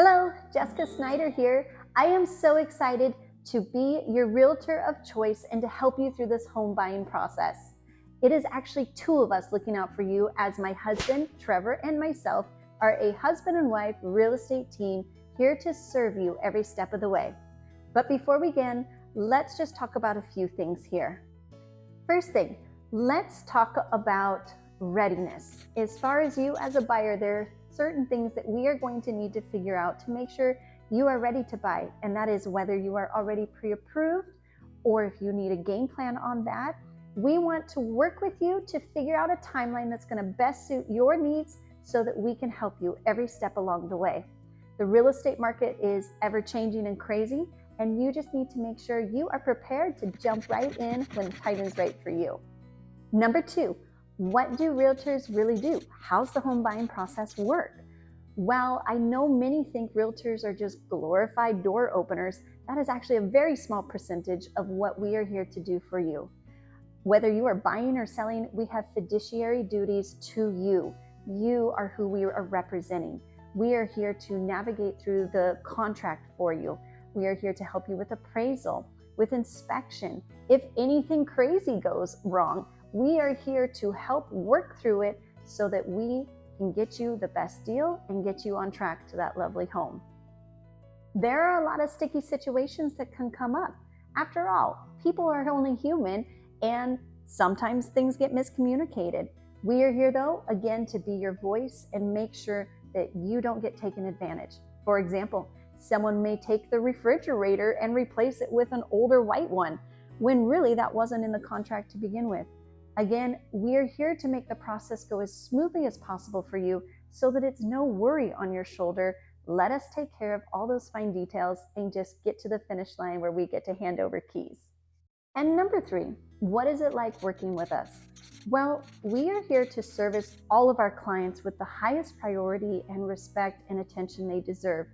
Hello, Jessica Snyder here. I am so excited to be your realtor of choice and to help you through this home buying process. It is actually two of us looking out for you, as my husband, Trevor, and myself are a husband and wife real estate team here to serve you every step of the way. But before we begin, let's just talk about a few things here. First thing, let's talk about readiness. As far as you as a buyer, there are certain things that we are going to need to figure out to make sure you are ready to buy, and that is whether you are already pre-approved or if you need a game plan on that. We want to work with you to figure out a timeline that's going to best suit your needs so that we can help you every step along the way. The real estate market is ever changing and crazy, and you just need to make sure you are prepared to jump right in when the time is right for you. Number two, what do realtors really do? How's the home buying process work? Well, I know many think realtors are just glorified door openers. That is actually a very small percentage of what we are here to do for you. Whether you are buying or selling, we have fiduciary duties to you. You are who we are representing. We are here to navigate through the contract for you. We are here to help you with appraisal, with inspection. If anything crazy goes wrong, we are here to help work through it so that we can get you the best deal and get you on track to that lovely home. There are a lot of sticky situations that can come up. After all, people are only human, and sometimes things get miscommunicated. We are here, though, again, to be your voice and make sure that you don't get taken advantage. For example, someone may take the refrigerator and replace it with an older white one, when really that wasn't in the contract to begin with. Again, we are here to make the process go as smoothly as possible for you so that it's no worry on your shoulder. Let us take care of all those fine details and just get to the finish line where we get to hand over keys. And number three, what is it like working with us? Well, we are here to service all of our clients with the highest priority and respect and attention they deserve.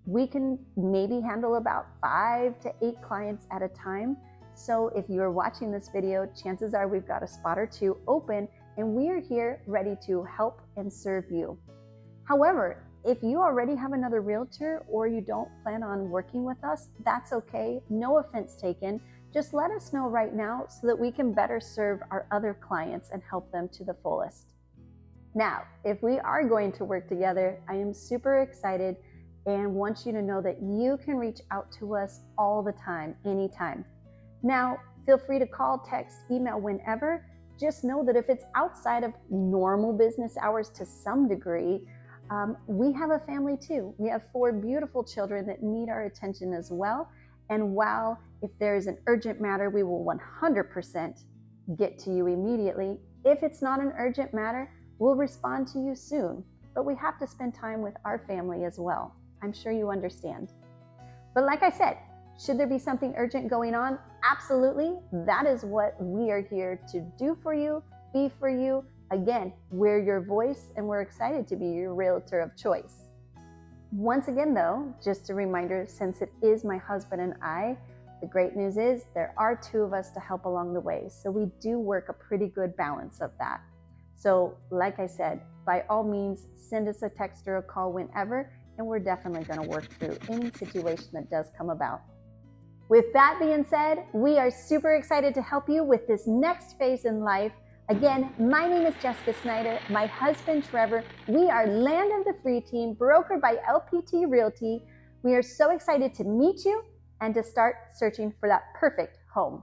We can maybe handle about 5 to 8 clients at a time. So if you're watching this video, chances are we've got a spot or two open, and we are here ready to help and serve you. However, if you already have another realtor or you don't plan on working with us, that's okay. No offense taken. Just let us know right now so that we can better serve our other clients and help them to the fullest. Now, if we are going to work together, I am super excited and want you to know that you can reach out to us all the time, anytime. Now, feel free to call, text, email whenever. Just know that if it's outside of normal business hours to some degree, we have a family too. We have 4 beautiful children that need our attention as well. And while if there is an urgent matter, we will 100% get to you immediately. If it's not an urgent matter, we'll respond to you soon. But we have to spend time with our family as well. I'm sure you understand. But like I said, should there be something urgent going on? Absolutely. That is what we are here to do for you, be for you. Again, we're your voice, and we're excited to be your realtor of choice. Once again, though, just a reminder, since it is my husband and I, the great news is there are 2 of us to help along the way. So we do work a pretty good balance of that. So like I said, by all means, send us a text or a call whenever, and we're definitely going to work through any situation that does come about. With that being said, we are super excited to help you with this next phase in life. Again, my name is Jessica Snyder, my husband Trevor. We are Land of the Free Team, brokered by LPT Realty. We are so excited to meet you and to start searching for that perfect home.